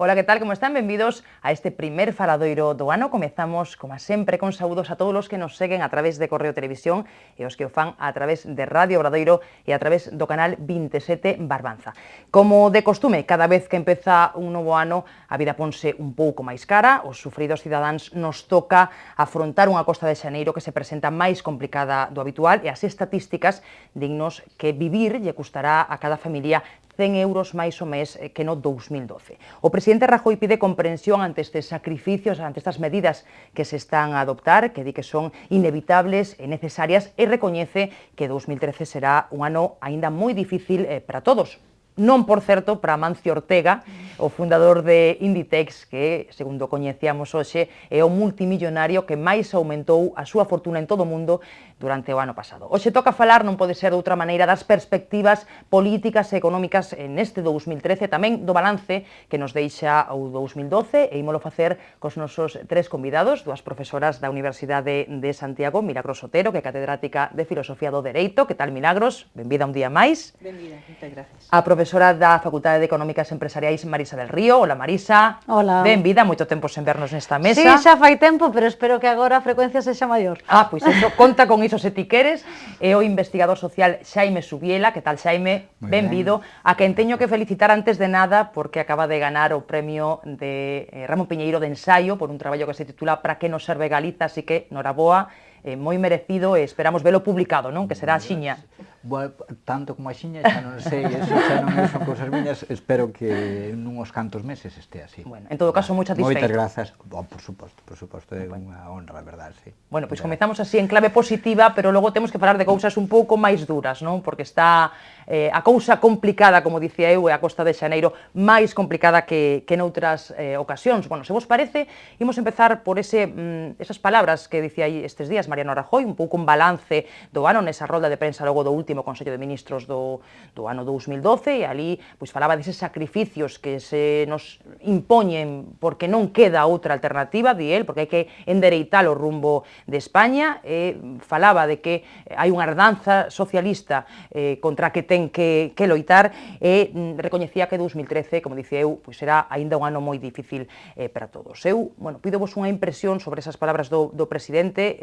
Ola, que tal, como están? Benvidos a este primer faladoiro do ano. Comezamos, como sempre, con saúdos a todos os que nos seguen a través de Correo Televisión e os que o fan a través de Radio Obradoiro e a través do canal 27 Barbanza. Como de costume, cada vez que empeza un novo ano, a vida ponse un pouco máis cara. Os sufridos cidadáns nos toca afrontar unha costa de xaneiro que se presenta máis complicada do habitual e as estatísticas dignos que vivir lle custará a cada familia 100 euros máis o mes que no 2012. O presidente Rajoy pide comprensión ante estes sacrificios, ante estas medidas que se están a adoptar, que di que son inevitables e necesarias, e recoñece que 2013 será un ano aínda moi difícil para todos. Non, por certo, para Amancio Ortega, o fundador de Inditex, que, segundo coñecíamos hoxe, é o multimillonario que máis aumentou a súa fortuna en todo o mundo durante o ano pasado. Hoxe toca falar, non pode ser de outra maneira, das perspectivas políticas e económicas neste 2013, tamén do balance que nos deixa o 2012, e ímolo facer cos nosos tres convidados, dúas profesoras da Universidade de Santiago, Milagros Otero, que é catedrática de Filosofía do Dereito. Que tal, Milagros? Benvida un día máis. Benvida, moitas gracias. A profesora da Facultade de Económicas Empresariais, Marisa del Río. Hola, Marisa. Hola. Benvida, moito tempo sen vernos nesta mesa. Sí, xa fai tempo, pero espero que agora a frecuencia sexa maior. Pois eso, conta con iso se ti queres. É o investigador social Xaime Subiela. Que tal, Xaime? Benvido. A quen teño que felicitar antes de nada porque acaba de ganar o premio de Ramón Piñeiro de ensaio por un traballo que se titula Para que nos serve Galiza, así que noraboa, moi merecido, e esperamos velo publicado, non? Que será a xiña. Bueno, tanto como a xiña, xa non sei, eso xa non son cousas miñas, espero que nuns cantos meses este así. Bueno, en todo caso, moi satisfeito. Moitas grazas, por suposto, é unha honra, verdad, sí. Bueno, pois comezamos así en clave positiva, pero logo temos que falar de cousas un pouco máis duras, non? Porque está a cousa complicada, como dicía eu, e a costa de xaneiro máis complicada que noutras ocasións. Bueno, se vos parece, imos empezar por esas palabras que dicía aí estes días Mariano Rajoy, un pouco un balance do ano nesa rolda de prensa logo do último Consello de Ministros do ano 2012, e ali pois falaba deses sacrificios que se nos impoñen porque non queda outra alternativa, di el, porque hai que endereitar o rumbo de España, e falaba de que hai unha herdanza socialista contra a que ten que loitar, e recoñecía que 2013, como dicía eu, pois será aínda un ano moi difícil para todos. Eu, bueno, pídovos unha impresión sobre esas palabras do presidente,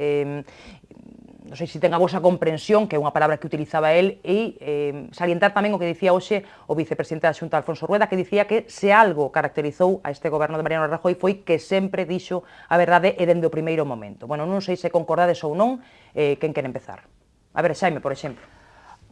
non sei se ten a vosa comprensión, que é unha palabra que utilizaba el, e salientar tamén o que dicía hoxe o vicepresidente da Xunta, Alfonso Rueda, que dicía que se algo caracterizou a este goberno de Mariano Rajoy foi que sempre dixo a verdade e dende o primeiro momento. Bueno, non sei se concordades ou non, quen quere empezar. A ver, Xaime, por exemplo.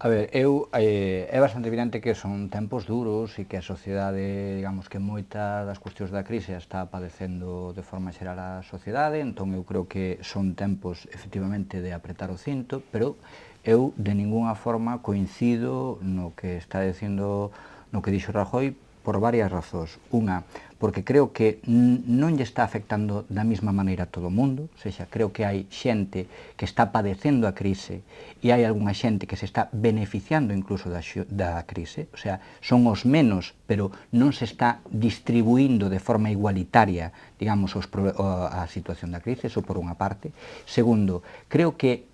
A ver, é bastante evidente que son tempos duros e que a sociedade, digamos que moita das cuestións da crise está padecendo de forma xeral a sociedade, entón eu creo que son tempos efectivamente de apretar o cinto, pero eu de ninguna forma coincido no que está dicindo, no que dixo Rajoy, por varias razóns. Unha, porque creo que non lle está afectando da mesma maneira a todo o mundo, ou seja, creo que hai xente que está padecendo a crise e hai algunha xente que se está beneficiando incluso da crise, o sea, son os menos, pero non se está distribuindo de forma igualitaria, digamos, a situación da crise, eso por unha parte. Segundo, creo que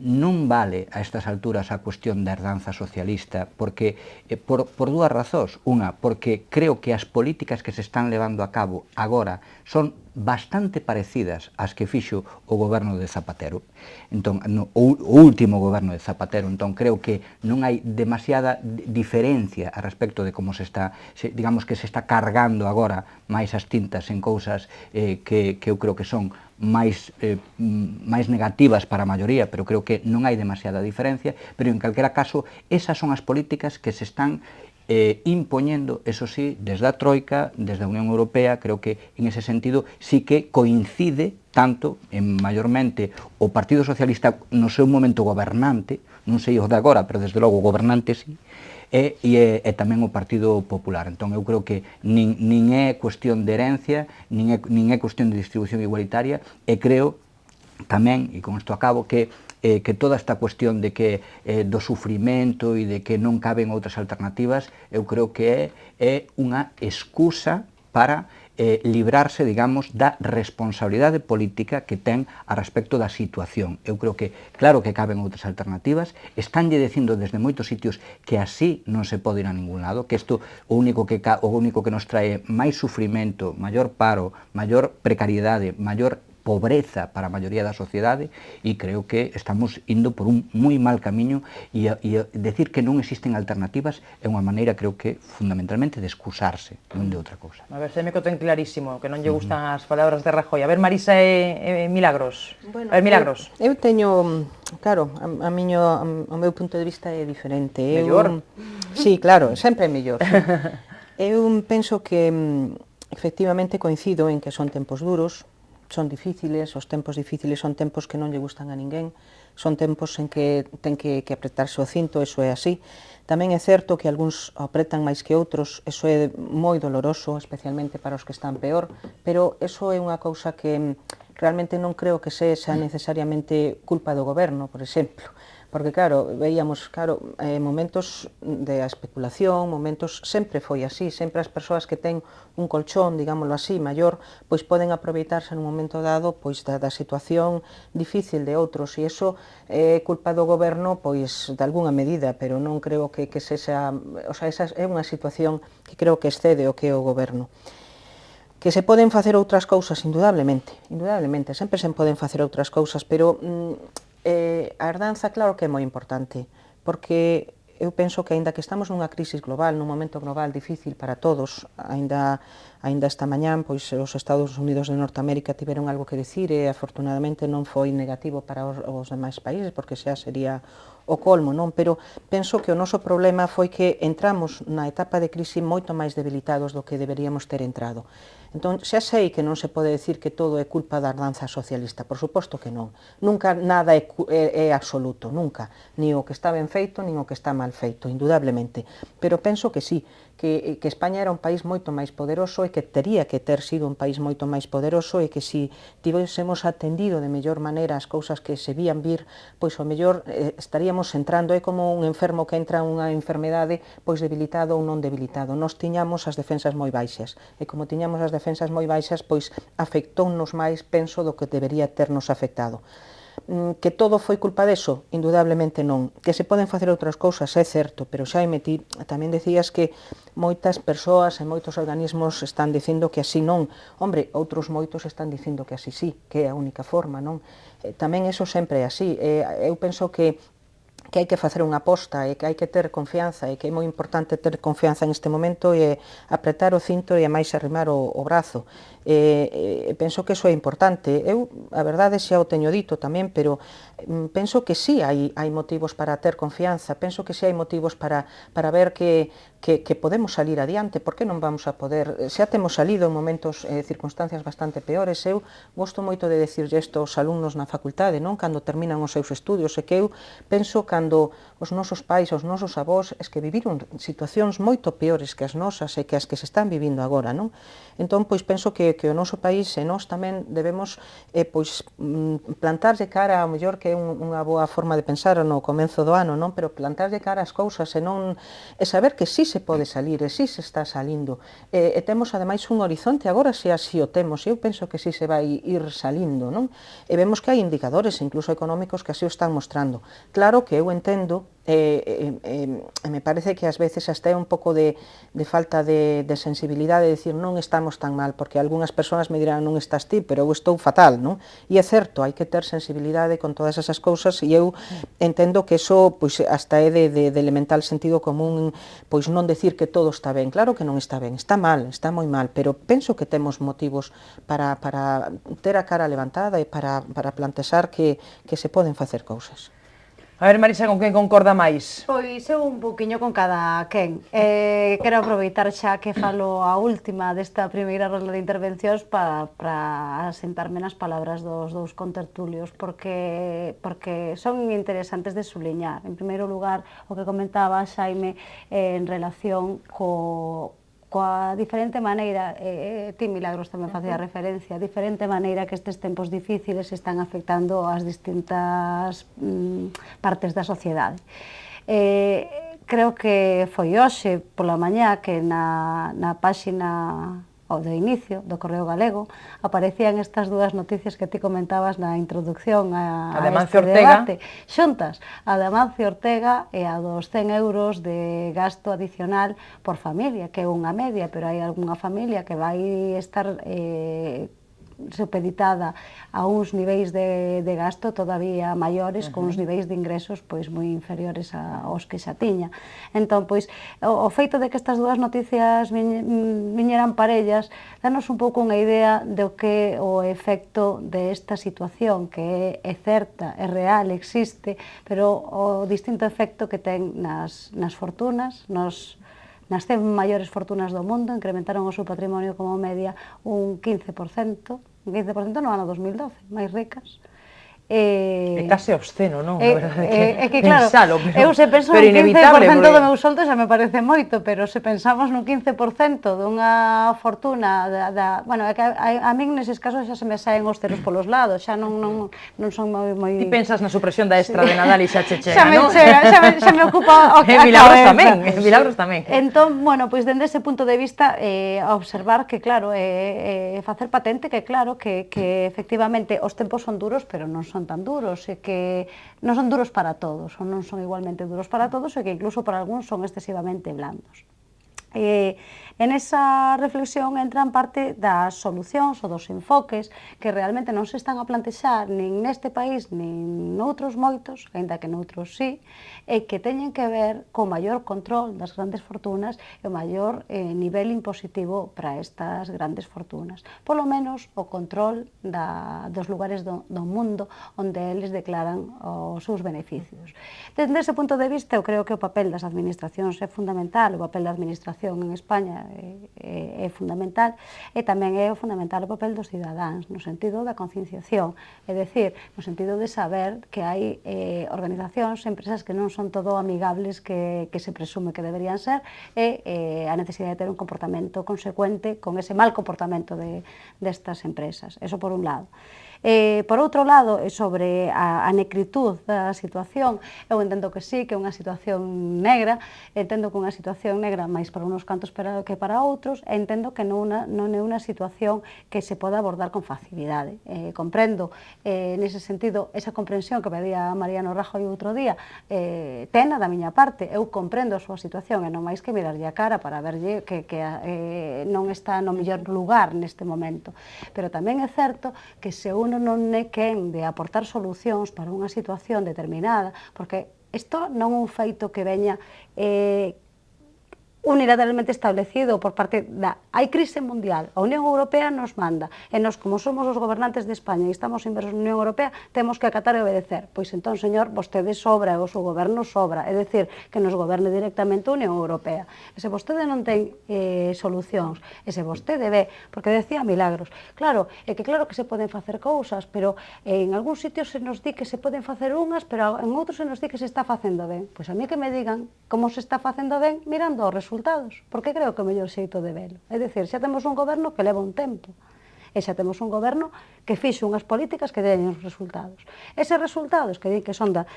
non vale a estas alturas a cuestión da herdanza socialista, porque por dúas razóns. Unha, porque creo que as políticas que se están levando a cabo agora son bastante parecidas ás que fixo o goberno de Zapatero, entón, o último goberno de Zapatero, entón creo que non hai demasiada diferencia a respecto de como digamos que se está cargando agora máis as tintas en cousas que eu creo que son máis negativas para a maioría, pero creo que non hai demasiada diferencia, pero en calquera caso, esas son as políticas que se están impoñendo, eso sí, desde a Troika, desde a Unión Europea. Creo que en ese sentido sí que coincide tanto, maiormente, o Partido Socialista no seu momento gobernante, non sei o de agora, pero desde logo gobernante sí, e tamén o Partido Popular. Entón eu creo que nin é cuestión de herencia, nin é cuestión de distribución igualitaria, e creo tamén, e con isto acabo, que toda esta cuestión de que do sufrimento e de que non caben outras alternativas, eu creo que é unha excusa para librarse, digamos, da responsabilidade política que ten a respecto da situación. Eu creo que, claro que caben outras alternativas, estánlle dicindo desde moitos sitios que así non se pode ir a ningún lado, que isto o único que nos trae máis sufrimento, maior paro, maior precariedade, maior pobreza para a maioría da sociedade, e creo que estamos indo por un moi mal camiño, e decir que non existen alternativas é unha maneira, creo que, fundamentalmente, de excusarse, non de outra cousa. A ver, se me que o ten clarísimo, que non lle gustan as palabras de Rajoy. A ver, Marisa e Milagros. A ver, Milagros. Eu teño, claro, o meu punto de vista é diferente. Mellor? Sí, claro, sempre é mellor. Eu penso que, efectivamente, coincido en que son tempos duros, son difíciles, os tempos difíciles son tempos que non lle gustan a ninguén, son tempos en que ten que apretarse o cinto, eso é así. Tamén é certo que algúns apretan máis que outros, eso é moi doloroso, especialmente para os que están peor, pero eso é unha cousa que realmente non creo que sexa necesariamente culpa do goberno, por exemplo. Porque, claro, veíamos, momentos de especulación, momentos, sempre foi así, sempre as persoas que ten un colchón, digámoslo así, maior, pois poden aproveitarse nun momento dado pois da situación difícil de outros, e iso é culpa do goberno, pois, de algunha medida, pero non creo que sexa, o sea, esa é unha situación que creo que excede o que é o goberno. Que se poden facer outras cousas, indudablemente, sempre se poden facer outras cousas, pero a herdanza, claro que é moi importante, porque eu penso que, aínda que estamos nunha crisis global, nun momento global difícil para todos, aínda esta mañán, pois os Estados Unidos de Norteamérica tiveron algo que dicir e, afortunadamente, non foi negativo para os demais países, porque xa sería o colmo, non? Pero penso que o noso problema foi que entramos na etapa de crise moito máis debilitados do que deberíamos ter entrado. Entón, xa sei que non se pode decir que todo é culpa da herdanza socialista, por suposto que non. Nunca nada é absoluto, nunca. Ni o que está ben feito, nin o que está mal feito, indudablemente. Pero penso que sí, que España era un país moito máis poderoso e que tería que ter sido un país moito máis poderoso, e que si tivésemos atendido de mellor maneira as cousas que se vían vir, pois o mellor estaríamos entrando, é como un enfermo que entra unha enfermedade pois debilitado ou non debilitado. Nós tiñamos as defensas moi baixas, e como tiñamos as defensas moi baixas, pois afectounos máis, penso, do que debería ternos afectado. Que todo foi culpa deso? Indudablemente non. Que se poden facer outras cousas, é certo, pero Xaime, ti tamén decías que moitas persoas e moitos organismos están dicindo que así non. Hombre, outros moitos están dicindo que así sí, que é a única forma, non? Tamén eso sempre é así. Eu penso que hai que facer unha aposta e que hai que ter confianza, e que é moi importante ter confianza en este momento e apretar o cinto e a máis arrimar o brazo. Penso que iso é importante. Eu, a verdade, xa o teño dito tamén, pero penso que sí hai motivos para ter confianza, penso que sí hai motivos para ver que podemos salir adiante. Por que non vamos a poder? Xa temos salido en momentos, circunstancias bastante peores. Eu gosto moito de decirlle isto aos alumnos na facultade, non? Cando terminan os seus estudios, e que eu penso cando os nosos pais, os nosos avós, es que viviron situacións moito peores que as nosas e que as que se están vivindo agora, non? Entón, pois penso que o noso país e nós tamén debemos plantarlle cara, ao mellor que é unha boa forma de pensar no comenzo do ano, non? Pero plantarlle cara as cousas e saber que sí se pode salir, e sí se está salindo. E temos, ademais, un horizonte, agora se así o temos, eu penso que sí se vai ir salindo, non? E vemos que hai indicadores, incluso económicos, que así o están mostrando. Claro que eu entendo, me parece que ás veces hasta é un pouco de falta de sensibilidade, de dicir non estamos tan mal, porque algunhas persoas me dirán non estás ti, pero eu estou fatal, non? E é certo, hai que ter sensibilidade con todas esas cousas, e eu entendo que eso pois hasta é de elemental sentido común, pois non decir que todo está ben. Claro que non está ben, está mal, está moi mal, pero penso que temos motivos para ter a cara levantada e para plantexar que se poden facer cousas. A ver, Marisa, con quen concorda máis? Pois eu un poquinho con cada quen. Quero aproveitar xa que falo a última desta primeira rolda de intervencións para asentarme nas palabras dos dous contertulios, porque son interesantes de subliñar. En primeiro lugar, o que comentaba Xaime en relación coa diferente maneira, ti, Milagros, tamén facía referencia, a diferente maneira que estes tempos difíciles están afectando as distintas partes da sociedade. Creo que foi hoxe pola mañá que na páxina ao do inicio do Correo Galego, aparecían estas dúas noticias que ti comentabas na introducción a este debate, xuntas, a de Amancio Ortega e a dos 100 euros de gasto adicional por familia, que é unha media, pero hai algunha familia que vai estar supeditada a uns niveis de gasto todavía maiores, con uns niveis de ingresos pois moi inferiores aos que xa tiña. Entón, pois, o feito de que estas dúas noticias viñeran parellas, danos un pouco unha idea do que o efecto desta situación, que é certa, é real, existe, pero o distinto efecto que ten nas fortunas, nas 100 maiores fortunas do mundo, incrementaron o seu patrimonio como media un 15%, no ano 2012, máis ricas. É case obsceno, non? É que claro, pensalo, eu se penso pero un 15% do meu soldo xa me parece moito, pero se pensamos nun 15% dunha fortuna bueno, é que a min neses casos xa se me saen os ceros polos lados, xa non son moi... Ti pensas na supresión da extra de Nadal e xa che chega, non? Xa me ocupa a cabeza. Milagros tamén. Entón, bueno, pois dende ese punto de vista, observar que, claro, facer patente que, claro, que efectivamente os tempos son duros, pero non son tan duros, e que non son duros para todos, ou non son igualmente duros para todos, e que incluso para algúns son excesivamente blandos. En esa reflexión entran parte das solucións ou dos enfoques que realmente non se están a plantexar nin neste país, nin noutros moitos, aínda que noutros sí, e que teñen que ver co maior control das grandes fortunas e o maior nivel impositivo para estas grandes fortunas. Polo menos o control dos lugares do mundo onde eles declaran os seus beneficios. Desde ese punto de vista, eu creo que o papel das administracións é fundamental, o papel da administración en España é fundamental, e tamén é fundamental o papel dos cidadáns, no sentido da concienciación, é dicir, no sentido de saber que hai organizacións, empresas que non son todo amigables que se presume que deberían ser, e a necesidade de ter un comportamento consecuente con ese mal comportamento destas empresas. Eso por un lado. Por outro lado, sobre a necritud da situación, eu entendo que sí, que é unha situación negra, entendo que unha situación negra máis para unos cantos que para outros, e entendo que non é unha situación que se poda abordar con facilidade. Comprendo, nese sentido, esa comprensión que pedía Mariano Rajoy outro día, tena da miña parte, eu comprendo a súa situación, e non máis que mirarlle a cara para verlle que non está no mellor lugar neste momento. Pero tamén é certo que se uno non é quen de aportar solucións para unha situación determinada, porque isto non é un feito que veña unilateralmente establecido por parte da... Hai crise mundial, a Unión Europea nos manda, e nós, como somos os gobernantes de España e estamos inmersos na Unión Europea, temos que acatar e obedecer. Pois entón, señor, vostede sobra, o seu goberno sobra, é dicir, que nos goberne directamente a Unión Europea. E se vostede non ten solucións, e se vostede ve, porque decía Milagros, claro, é que claro que se poden facer cousas, pero en algúns sitios se nos di que se poden facer unhas, pero en outros se nos di que se está facendo ben. Pois a mí que me digan como se está facendo ben mirando os resultados, porque creo que é o mellor xeito de velo. É dicir, xa temos un goberno que leva un tempo, e xa temos un goberno que fixo unhas políticas que teñen os resultados. Eses resultados que di que son da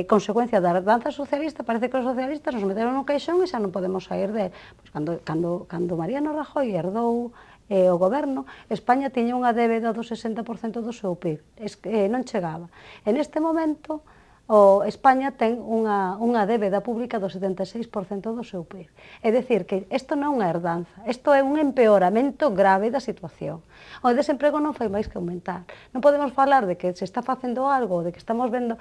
consecuencia da herdanza socialista, parece que os socialistas nos meteron no caixón e xa non podemos sair de... Pois cando Mariano Rajoy herdou o goberno, España tiña unha débeda do 60% do seu PIB, non chegaba. En este momento, España ten unha débeda pública do 76% do seu PIB. É dicir, que isto non é unha herdanza, isto é un empeoramento grave da situación. O desemprego non fai máis que aumentar. Non podemos falar de que se está facendo algo, de que estamos vendo...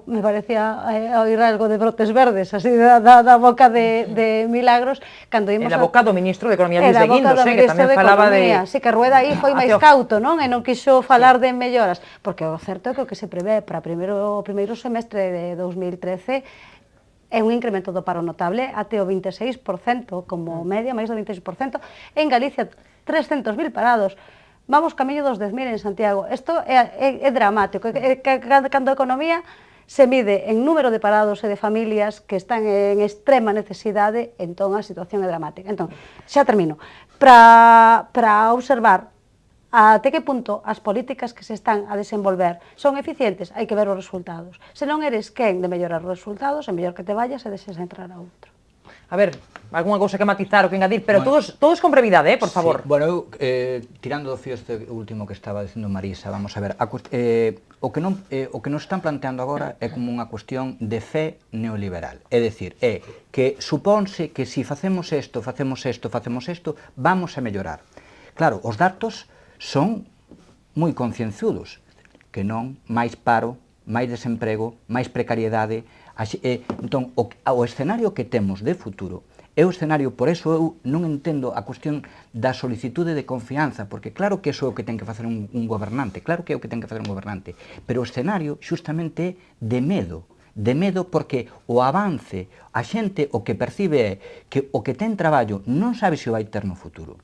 me parecía oír algo de brotes verdes, así da boca de Milagros, cando imos... Era boca do ministro de Economía, Luis de Guindos, que tamén falaba de... Sí, que Rueda aí foi máis cauto, non? E non quixo falar de melloras, porque o certo é que o que se prevé para o primeiro semestre de 2013 é un incremento do paro notable até o 26%, como media, máis do 26%, en Galicia 300.000 parados. Vamos camiño dos 10.000 en Santiago. Isto é dramático, cando a economía se mide en número de parados e de familias que están en extrema necesidade, entón a situación é dramática. Entón, xa termino. Para observar até que punto as políticas que se están a desenvolver son eficientes, hai que ver os resultados. Se non eres quen de mellorar os resultados, é mellor que te vayas e deixes entrar a outro. A ver, algunha cousa que matizar ou que engadir, pero Bueno, todos con brevidade, por favor. Sí, bueno, eu, tirando do fío este último que estaba dicindo Marisa, vamos a ver, o que nos están planteando agora é como unha cuestión de fe neoliberal, é dicir, é que supónse que se facemos isto, vamos a mellorar. Claro, os datos son moi concienzudos, que non, máis paro, máis desemprego, máis precariedade. Entón, o escenario que temos de futuro é o escenario, por eso eu non entendo a cuestión da solicitude de confianza, porque claro que iso é o que ten que facer un gobernante, claro que é o que ten que facer un gobernante, pero o escenario xustamente é de medo porque o avance, a xente o que percibe é que o que ten traballo non sabe se o vai ter no futuro.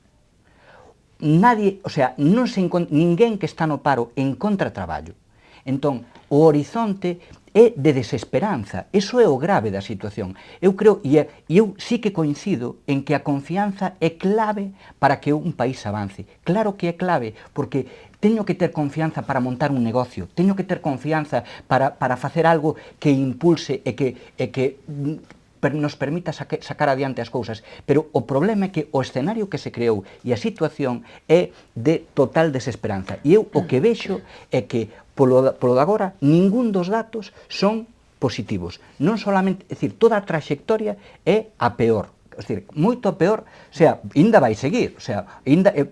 Nadie, o sea, ninguén que está no paro encontra traballo. Entón, o horizonte é de desesperanza. Iso é o grave da situación. Eu creo, e eu sí que coincido en que a confianza é clave para que un país avance. Claro que é clave, porque teño que ter confianza para montar un negocio, teño que ter confianza para facer algo que impulse e que nos permita sacar adiante as cousas, pero o problema é que o escenario que se creou e a situación é de total desesperanza. E eu o que vexo é que polo de agora, ningún dos datos son positivos. Non solamente, é dicir, toda a traxectoria é a peor. É dicir, moito a peor, o sea, ainda vai seguir, o sea,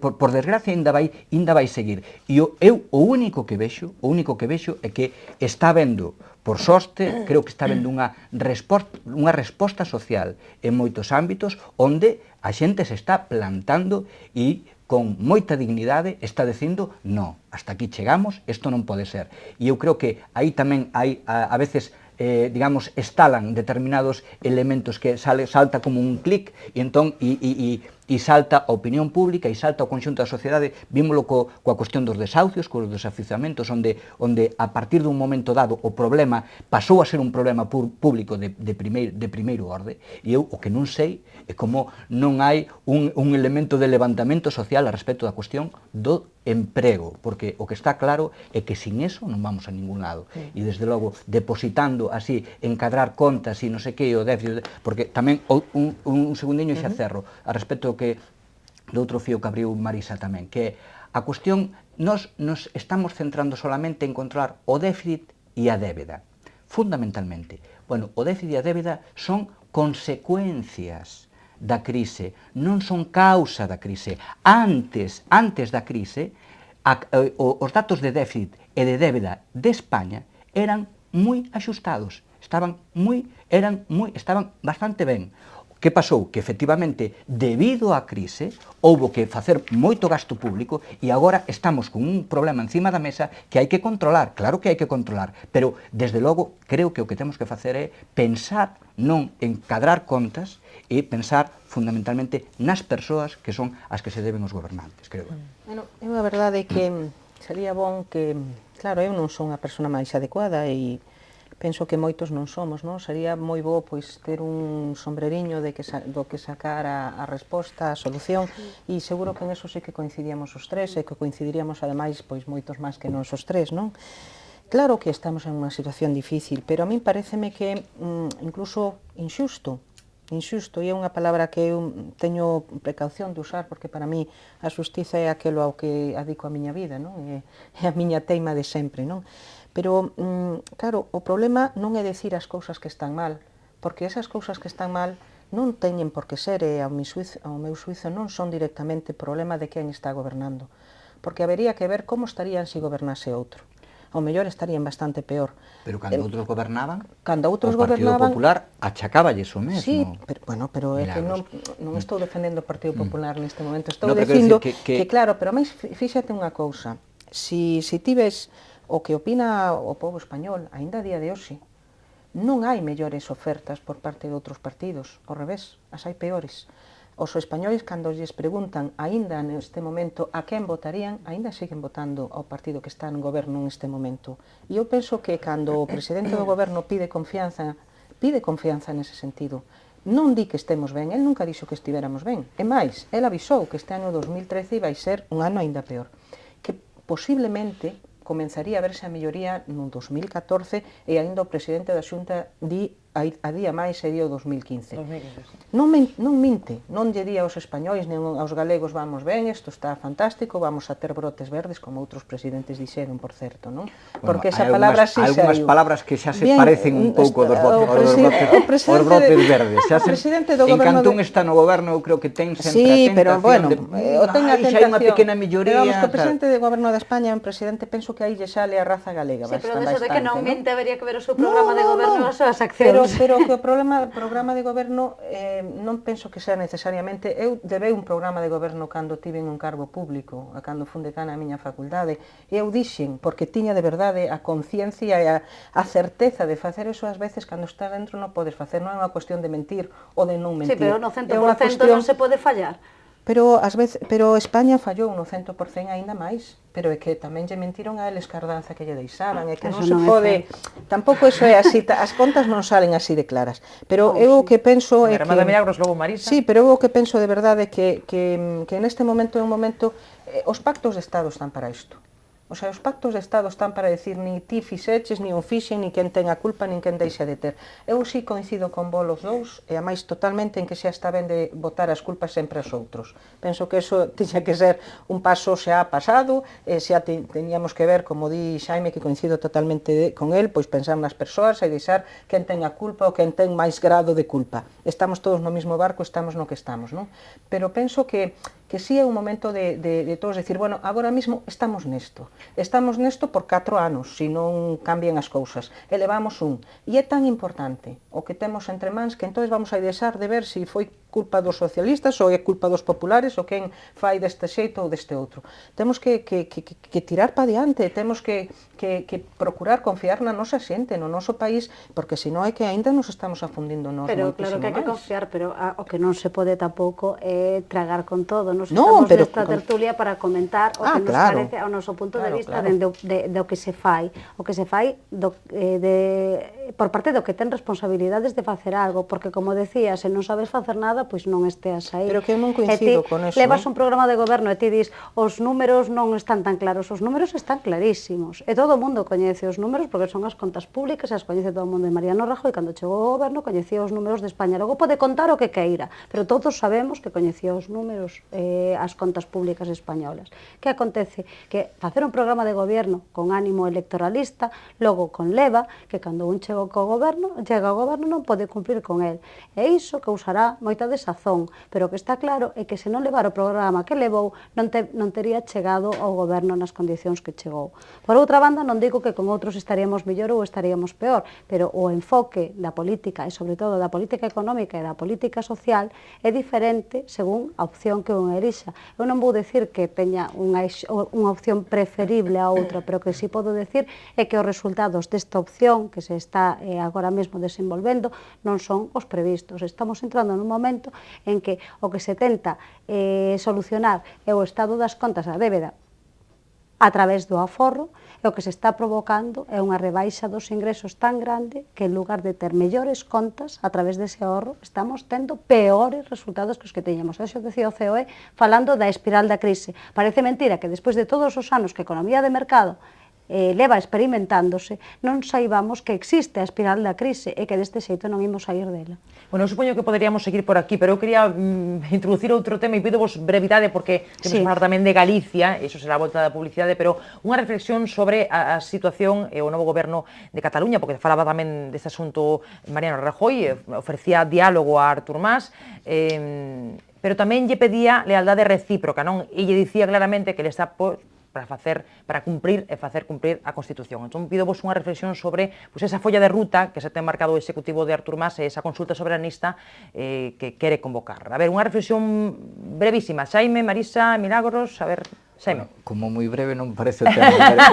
por desgracia ainda vai seguir. E o único que vexo é que está vendo, por sorte, creo que está vendo unha resposta social en moitos ámbitos onde a xente se está plantando e con moita dignidade está dicindo no, hasta aquí chegamos, isto non pode ser. E eu creo que aí tamén hai, a veces, digamos, estalan determinados elementos que salta como un clic e entón e salta a opinión pública e salta o conxunto da sociedade. Vímolo coa cuestión dos desahucios, cos desafiuzamentos, onde a partir dun momento dado o problema pasou a ser un problema público de primeiro orde, e eu o que non sei é como non hai un elemento de levantamento social a respecto da cuestión do emprego, porque o que está claro é que sin eso non vamos a ningún lado. E desde logo, depositando así, encadrar contas e non sei que, o déficit, porque tamén un segundiño xa cerro a respecto do outro fío que abriu Marisa tamén, que a cuestión, nos estamos centrando solamente en controlar o déficit e a débeda, fundamentalmente. Bueno, o déficit e a débeda son consecuencias da crise, non son causa da crise. Antes da crise, os datos de déficit e de débeda de España eran moi axustados, estaban bastante ben. Que pasou? Que efectivamente, debido á crise, houbo que facer moito gasto público e agora estamos con un problema encima da mesa que hai que controlar, claro que hai que controlar, pero, desde logo, creo que o que temos que facer é pensar, non en cadrar contas, e pensar fundamentalmente nas persoas que son as que se deben os gobernantes, creo. Bueno, eu a verdade é que sería bon que, claro, eu non son a persona máis adecuada e penso que moitos non somos, non? Sería moi bo pois ter un sombreriño do que sacar a resposta, a solución, e seguro que en eso sí que coincidíamos os tres e que coincidiríamos ademais pois moitos máis que nos os tres, non? Claro que estamos en unha situación difícil, pero a min pareceme que incluso injusto, e é unha palabra que eu teño precaución de usar porque para mí a xustiza é aquilo ao que adico a miña vida, non? É a miña teima de sempre, non? Pero, claro, o problema non é dicir as cousas que están mal, porque esas cousas que están mal non teñen por que ser, e ao meu suizo non son directamente problema de quen está gobernando, porque habería que ver como estarían se gobernase outro. Ao mellor estarían bastante peor. Pero cando outros gobernaban, o Partido Popular achacáballes o mesmo. Sí, pero é que non estou defendendo o Partido Popular neste momento, estou dicindo que claro, pero máis fíxate unha cousa, si ti ves o que opina o povo español, aínda a día de hoxe, non hai mellores ofertas por parte de outros partidos, ao revés, as hai peores. Os españoles, cando lles preguntan, aínda neste momento, a quen votarían, aínda siguen votando ao partido que está no goberno neste momento. E eu penso que cando o presidente do goberno pide confianza nese sentido. Non di que estemos ben, el nunca dixo que estivéramos ben. E máis, el avisou que este ano 2013 vai ser un ano aínda peor. Que posiblemente comenzaría a verse a melloría no 2014 e aínda o presidente da Xunta di a día máis sería o 2015. 2015, sí. Non minte, non lle di aos españois nen aos galegos vamos ben, isto está fantástico, vamos a ter brotes verdes, como outros presidentes dixeron, por certo, non? Porque esa palabra sí saiu. Hai algunhas palabras que xa se parecen un pouco dos brotes verdes. O presidente do en goberno... Cantón está no goberno, eu creo que ten sempre sí, a pero bueno, o ten a tentación, xa hai unha tentación. pequena melloría. Pero vamos, que o presidente do goberno de España é un presidente, penso que aí lle sale a raza galega. Sí, pero deso de que non minte, habería que ver o seu programa de goberno e as súas accións. accións. Pero que o programa de goberno non penso que sea necesariamente... Eu debei un programa de goberno cando tive un cargo público, cando fun decana a miña facultade, e eu dixen, porque tiña de verdade a conciencia e a certeza de facer eso ás veces cando estás dentro non podes facer, non é unha cuestión de mentir ou de non mentir. Sí, pero no 100% non se pode fallar. Pero España fallou no 100% aínda máis, pero é que tamén lle mentiron a eles cardanza que lle deixaban, é que non se pode, tampouco iso é así, as contas non salen así de claras, pero eu o que penso é que... Milagros, logo Marisa. Sí, pero eu o que penso de verdade é que neste momento é un momento, os pactos de Estado están para isto. O sea, os pactos de Estado están para decir ni ti fixeches, ni un fixen, ni quen ten a culpa, nin quen deixa de ter. Eu sí coincido con vos os dous, e a máis totalmente en que xa está ben de botar as culpas sempre aos outros. Penso que eso tiña que ser un paso xa pasado, e xa teníamos que ver, como di Xaime, que coincido totalmente con el, pois pensar nas persoas e deixar quen ten a culpa ou quen ten máis grado de culpa. Estamos todos no mesmo barco, estamos no que estamos, non? Pero penso que sí é un momento de todos decir, bueno, agora mesmo estamos nesto por 4 anos, se non cambian as cousas, e levamos un, e é tan importante o que temos entre mans que entón vamos a deixar de ver se foi culpa dos socialistas ou é culpa dos populares ou quen fai deste xeito ou deste outro. Temos que tirar para diante, temos que procurar confiar na nosa xente, no noso país, porque senón é que aínda nos estamos afundindo nos pero moitísimo máis. Claro que hai que confiar, pero o que non se pode tampouco é tragar con todo. Nos estamos nesta tertulia para comentar o que nos parece ao noso punto de vista do que se fai. O que se fai por parte do que ten responsabilidades de facer algo, porque, como decía, se non sabes facer nada, pois non esteas aí. Pero que eu non coincido con eso. Levas un programa de goberno e ti dis os números non están tan claros. Os números están clarísimos. E todo o mundo coñece os números porque son as contas públicas, as coñece todo o mundo. E Mariano Rajoy, cando chegou ao goberno, coñecía os números de España. Logo pode contar o que queira, pero todos sabemos que coñecía os números, as contas públicas españolas. Que acontece? Que facer un programa de goberno con ánimo electoralista, logo con leva, que cando un chega ao goberno non pode cumplir con el. E iso causará moita desazón, pero o que está claro é que se non levar o programa que levou non tería chegado ao goberno nas condicións que chegou. Por outra banda, non digo que con outros estaríamos mellor ou estaríamos peor, pero o enfoque da política e sobre todo da política económica e da política social é diferente según a opción que un elixa. Eu non vou decir que teña unha opción preferible a outra, pero que si podo decir é que os resultados desta opción que se está agora mesmo desenvolvendo non son os previstos. Estamos entrando nun momento en que o que se tenta solucionar é o estado das contas da débeda a través do aforro, e o que se está provocando é unha rebaixa dos ingresos tan grande que en lugar de ter mellores contas a través dese ahorro, estamos tendo peores resultados que os que teñamos. Eso decía o COE falando da espiral da crise. Parece mentira que despois de todos os anos que a economía de mercado leva experimentándose, non saibamos que existe a espiral da crise e que deste xeito non imos sair dela. Bueno, eu supoño que poderíamos seguir por aquí, pero eu quería introducir outro tema e pídovos brevidade porque temos que falar tamén de Galicia, iso será a volta da publicidade, pero unha reflexión sobre a situación e o novo goberno de Cataluña, porque falaba tamén deste asunto Mariano Rajoy, ofrecía diálogo a Artur Mas, pero tamén lle pedía lealdade recíproca, non? E lle dicía claramente que le está para cumprir e facer cumprir a Constitución. Entón, pidovos unha reflexión sobre esa folla de ruta que se ten marcado o Executivo de Artur Mas e esa consulta soberanista que quere convocar. A ver, unha reflexión brevísima. Xaime, Marisa, Milagros, a ver... Bueno, como moi breve non parece o tema, pero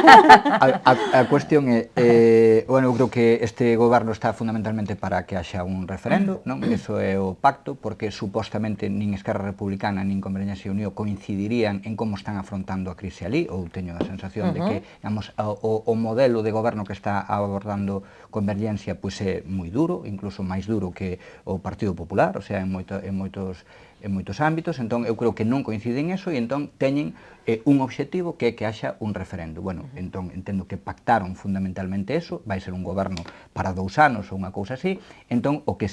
a cuestión é, bueno, eu creo que este goberno está fundamentalmente para que haxa un referendo, non? Eso é o pacto, porque supostamente nin Esquerra Republicana nin Convergencia e Unió coincidirían en como están afrontando a crise ali, ou teño a sensación de que, digamos, o modelo de goberno que está abordando Convergencia pois é moi duro, incluso máis duro que o Partido Popular, o sea, en moitos en moitos ámbitos, entón eu creo que non coinciden eso e entón teñen un objetivo que é que haxa un referendo. Bueno, entón entendo que pactaron fundamentalmente eso, vai ser un goberno para 2 anos ou unha cousa así, entón o que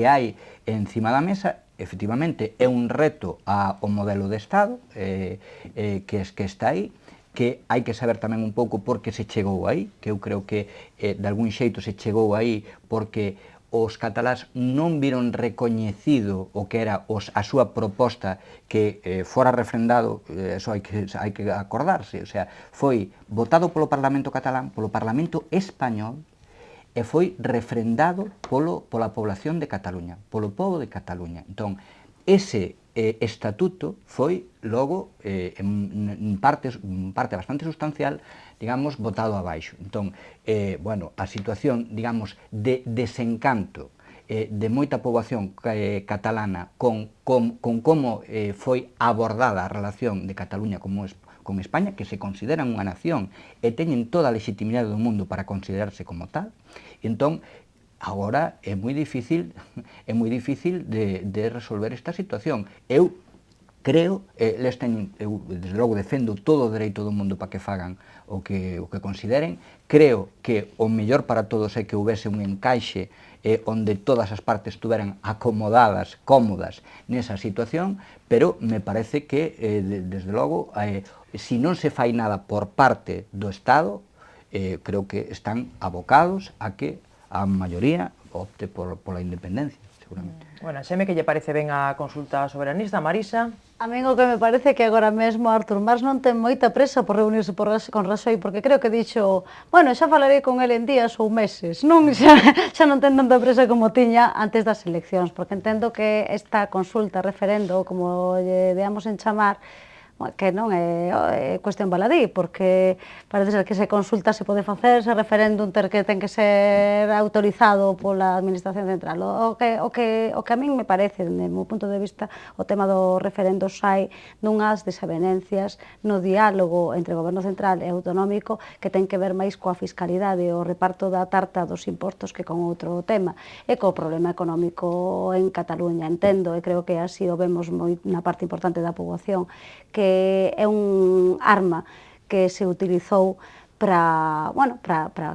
hai encima da mesa efectivamente é un reto ao modelo de Estado que está aí, que hai que saber tamén un pouco por que se chegou aí, que eu creo que de algún xeito se chegou aí porque os cataláns non viron recoñecido o que era a súa proposta que fora refrendado, eso hai que acordarse, o sea, foi votado polo Parlamento catalán, polo Parlamento español, e foi refrendado pola población de Cataluña, polo povo de Cataluña. Entón, ese estatuto foi logo, en parte bastante sustancial, digamos, botado abaixo. Entón, bueno, a situación, digamos, de desencanto de moita poboación catalana con como foi abordada a relación de Cataluña con España, que se consideran unha nación e teñen toda a legitimidade do mundo para considerarse como tal, e entón, agora é moi difícil de resolver esta situación. Eu creo, eu desde logo defendo todo o dereito do mundo para que fagan o que consideren, creo que o mellor para todos é que houvese un encaixe onde todas as partes estuveran acomodadas, cómodas nesa situación, pero me parece que, desde logo, se non se fai nada por parte do Estado, creo que están abocados a que a maioría opte pola independencia, seguramente. Bueno, Xeme, que lle parece ben a consulta soberanista, Marisa? A min o que me parece que agora mesmo Artur Mas non ten moita presa por reunirse con Rajoy, porque creo que dixo, bueno, xa falarei con ele en días ou meses, non? Xa non ten tanta presa como tiña antes das eleccións, porque entendo que esta consulta, referendo, como lle deamos en chamar, que non é cuestión baladí, porque parece ser que se consulta se pode facer, se referéndum que ten que ser autorizado pola Administración Central. O que a min me parece, dende o meu punto de vista, o tema do referendo sai dunhas desavenencias no diálogo entre o Goberno Central e autonómico que ten que ver máis coa fiscalidade, o reparto da tarta dos impostos que con outro tema, e co problema económico en Cataluña. Entendo, e creo que así o vemos na parte importante da poboación, que é un arma que se utilizou para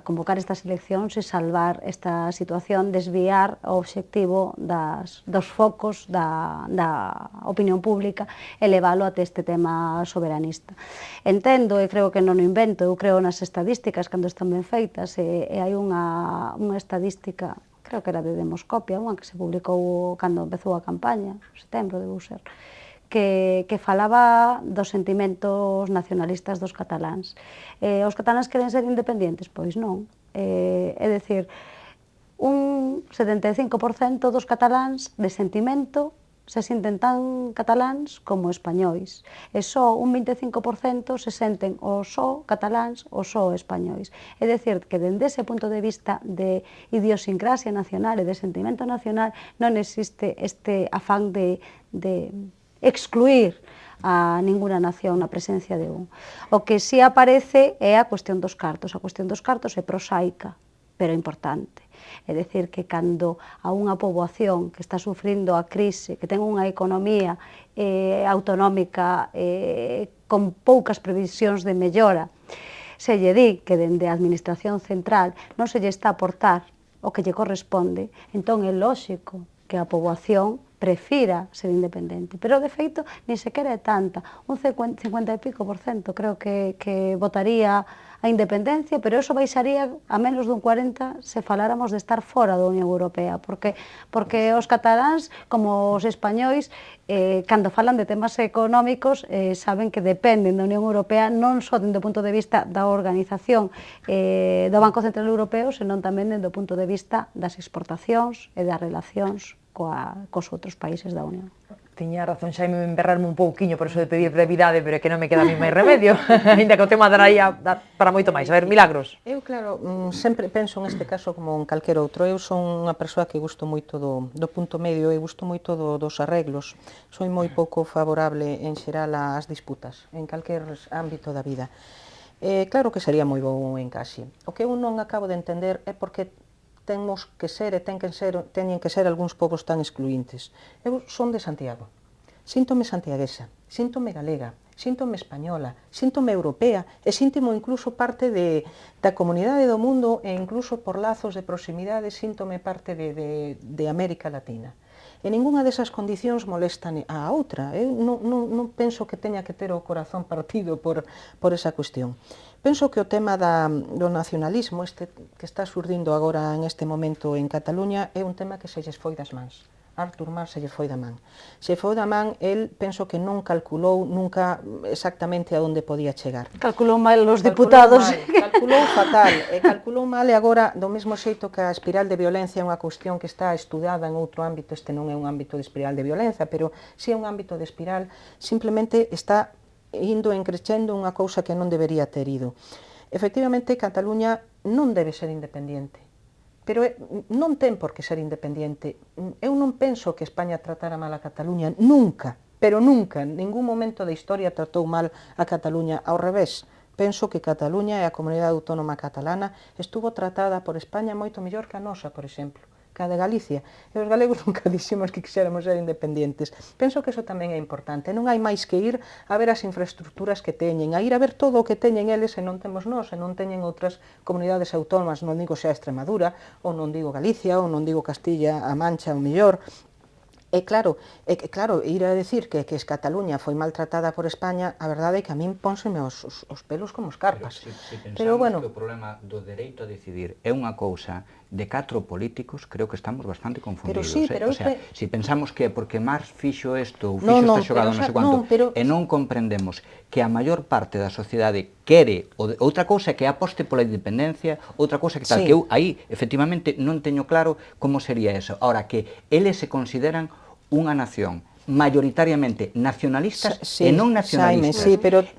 convocar estas eleccións e salvar esta situación, desviar o obxectivo dos focos da opinión pública e leválo até este tema soberanista. Entendo, e creo que non o invento, eu creo nas estadísticas cando están ben feitas, e hai unha estadística, creo que era de Demoscopia, unha que se publicou cando empezou a campaña, en setembro debeu ser, que falaba dos sentimentos nacionalistas dos cataláns. Os cataláns queren ser independentes? Pois non. É dicir, un 75% dos cataláns de sentimento se sinten tan cataláns como españois. E só un 25% se senten o só cataláns ou só españois. É dicir, que dende ese punto de vista de idiosincrasia nacional e de sentimento nacional non existe este afán de excluir a ninguna nación na presencia de un. O que si aparece é a cuestión dos cartos. A cuestión dos cartos é prosaica, pero importante. É dicir, que cando a unha poboación que está sufrindo a crise, que ten unha economía autonómica con poucas previsións de mellora, se lle di que dende a Administración Central non se lle está a aportar o que lle corresponde, entón é lóxico que a poboación prefira ser independente, pero de feito ni sequera é tanta, un 50 e pico por cento creo que votaría a independencia, pero eso baixaría a menos dun 40 se faláramos de estar fora da Unión Europea, porque os cataláns, como os españois, cando falan de temas económicos, saben que dependen da Unión Europea non só dende o punto de vista da organización do Banco Central Europeo, senón tamén dende o punto de vista das exportacións e das relacións cos outros países da Unión. Tiña razón, Xaime, emberrarme un pouquiño por eso de pedir brevidade, pero é que non me queda a mí máis remedio, ainda que o tema daría para moito máis. A ver, Milagros. Eu, claro, sempre penso neste caso como en calquer outro. Eu son unha persoa que gusto moito do punto medio e gusto moito dos arreglos. Soy moi pouco favorable en xeral ás disputas, en calquer ámbito da vida. Claro que sería moi bo un encaixe. O que eu non acabo de entender é porque temos que ser e teñen que ser algúns povos tan excluíntes. Eu son de Santiago, síntome santiaguesa, síntome galega, síntome española, síntome europea e síntome incluso parte da comunidade do mundo e incluso por lazos de proximidade síntome parte de América Latina. E ninguna desas condicións molesta a outra. Eu non penso que teña que ter o corazón partido por esa cuestión. Penso que o tema do nacionalismo, este que está surdindo agora en este momento en Cataluña, é un tema que se lles foi das mans. Artur Mas se lle foi da man. Se foi da man, el penso que non calculou nunca exactamente a onde podía chegar. Calculou mal os diputados. Calculou fatal, e calculou mal e agora, do mesmo xeito que a espiral de violencia é unha cuestión que está estudada en outro ámbito, este non é un ámbito de espiral de violencia, pero si é un ámbito de espiral, simplemente está indo encrecendo unha cousa que non debería ter ido. Efectivamente, Cataluña non debe ser independiente. Pero non ten por que ser independiente. Eu non penso que España tratara mal a Cataluña, nunca, pero nunca, en ningún momento da historia tratou mal a Cataluña, ao revés. Penso que Cataluña e a comunidade autónoma catalana estuvo tratada por España moito mellor que a nosa, por exemplo, que a de Galicia. E os galegos nunca dixemos que quixéramos ser independientes. Penso que iso tamén é importante. Non hai máis que ir a ver as infraestructuras que teñen, a ir a ver todo o que teñen eles e non temos nós, e non teñen outras comunidades autónomas, non digo xa Extremadura, ou non digo Galicia, ou non digo Castilla-A Mancha, ou mellor. E claro, ir a decir que Cataluña foi maltratada por España, a verdade é que a min pónseme os pelos como os carpas. Pero pensamos que o problema do dereito a decidir é unha cousa de 4 políticos, creo que estamos bastante confundidos. O sea, se pensamos que é porque Marx fixo isto, ou fixo esta xogada, non sei cuánto, e non comprendemos que a maior parte da sociedade quere, outra cousa é que aposte pola independencia, outra cousa que tal, que eu aí, efectivamente, non teño claro como sería eso. Ahora, que eles se consideran unha nación mayoritariamente nacionalistas e non nacionalistas,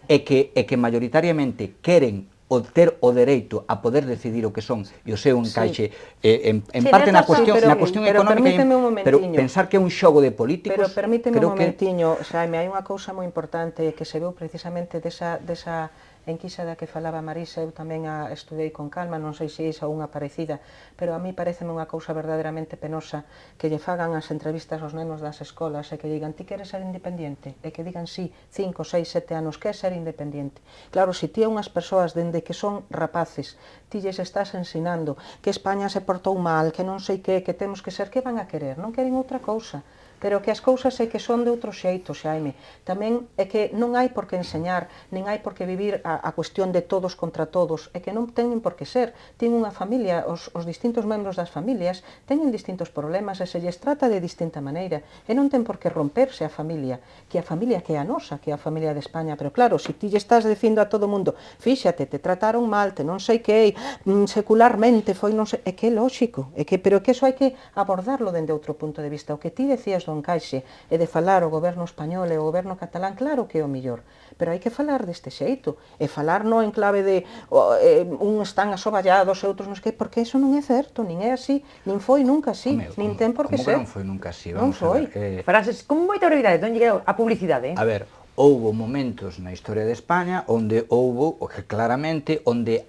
e que mayoritariamente queren o ter o dereito a poder decidir o que son e o seu encaixe en parte na cuestión económica, pero pensar que é un xogo de políticos. Pero permíteme un momentiño, Xaime, hai unha cousa moi importante que se veu precisamente desa enquisa da que falaba Marisa, eu tamén a estudei con calma, non sei se é esa ou unha parecida, pero a mí pareceme unha cousa verdadeiramente penosa que lle fagan as entrevistas aos nenos das escolas e que digan, ti queres ser independiente? E que digan, sí, 5, 6, 7 anos, que é ser independiente? Claro, se ti a unhas persoas dende que son rapaces, ti lles estás ensinando que España se portou mal, que non sei que temos que ser, que van a querer? Non queren outra cousa. Pero que as cousas é que son de outro xeito, Xaime. Tamén é que non hai por que enseñar, nin hai por que vivir a cuestión de todos contra todos, é que non teñen por que ser. Ten unha familia, os distintos membros das familias teñen distintos problemas e se lles trata de distinta maneira. E non ten por que romperse a familia que é a nosa, que é a familia de España. Pero claro, se ti lle estás dicindo a todo o mundo, fíxate, te trataron mal, te non sei que, secularmente foi non sei, é que é lóxico, pero que eso hai que abordarlo dende outro punto de vista. O que ti decías do encaixe e de falar o goberno español e o goberno catalán, claro que é o millor, pero hai que falar deste xeito, e falar non en clave de uns están asoballados e outros non sei que, porque eso non é certo, nin é así, nin foi nunca así, nin ten por que ser. Como non foi nunca así? Non foi. Frases con moita brevidade, non lleguei a publicidade. A ver, houbo momentos na historia de España onde houbo, claramente, onde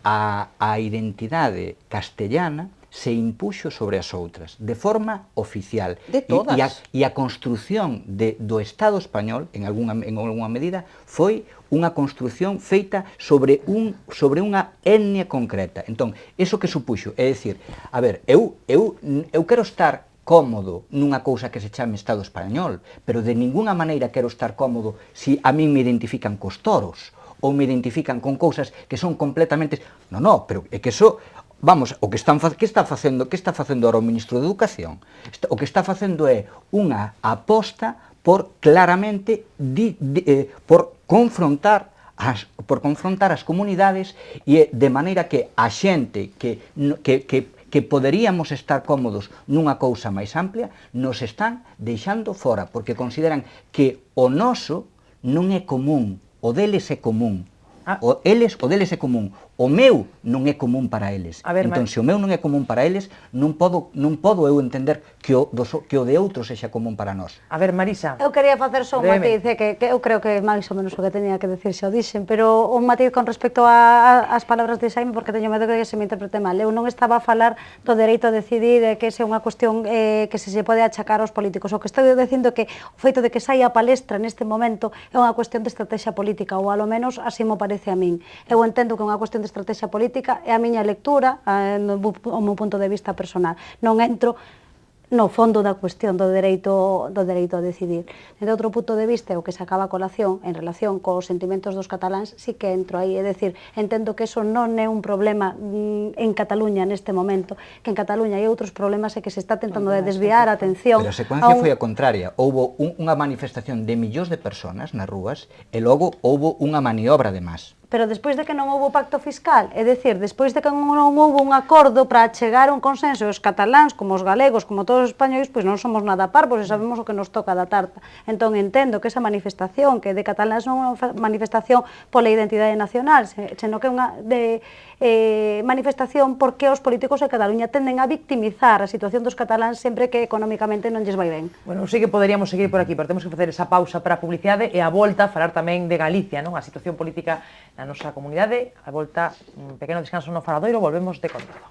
a identidade castellana se impuxo sobre as outras, de forma oficial. De todas. E a construción do Estado español, en algunha medida, foi unha construción feita sobre unha etnia concreta. Entón, eso que supuxo, é dicir, a ver, eu quero estar cómodo nunha cousa que se chame Estado español, pero de ninguna maneira quero estar cómodo se a min me identifican cos toros, ou me identifican con cousas que son completamente... Non, pero é que eso... Vamos, que está facendo ahora o ministro de Educación? O que está facendo é unha aposta por claramente por confrontar as comunidades e de maneira que a xente que poderíamos estar cómodos nunha cousa máis amplia nos están deixando fora porque consideran que o noso non é común, o deles é común. O deles é común. o meu non é común para eles. A ver, Entón, se o meu non é común para eles, non podo eu entender que o de outro sexa común para nós. A ver, Marisa. Eu quería facer só un Breve. matiz, que eu creo que máis ou menos o que tenía que decir xa o dixen, pero un matiz con respecto ás palabras de Xaime, porque teño medo que se me interprete mal. Eu non estaba a falar do dereito a decidir, que esa é unha cuestión que se pode achacar aos políticos. O que estou dicindo que o feito de que saia a palestra neste momento é unha cuestión de estrategia política, ou alo menos así me parece a min. Eu entendo que é unha cuestión de estrategia política, é a miña lectura, o meu punto de vista personal. Non entro no fondo da cuestión do dereito a decidir. Desde outro punto de vista, o que se acaba a colación en relación cos sentimentos dos cataláns, sí que entro aí, é dicir, entendo que eso non é un problema en Cataluña neste momento, que en Cataluña hai outros problemas e que se está tentando de desviar a atención. Pero a secuencia foi a contraria. Houbo unha manifestación de millóns de persoas nas rúas e logo houbo unha maniobra de más. Pero despois de que non houbo pacto fiscal, é dicir, despois de que non houbo un acordo para chegar a un consenso, os cataláns, como os galegos, como todos os españois, pois non somos nada parvos e sabemos o que nos toca da tarta. Entón entendo que esa manifestación que de cataláns non é unha manifestación pola identidade nacional, senón que é unha manifestación porque os políticos de Cataluña tenden a victimizar a situación dos cataláns sempre que económicamente non lles vai ben. Bueno, sí que poderíamos seguir por aquí, pero temos que facer esa pausa para a publicidade e a volta a falar tamén de Galicia, non? A situación política na nosa comunidade. A volta, un pequeno descanso no Faladoiro, volvemos de contorno.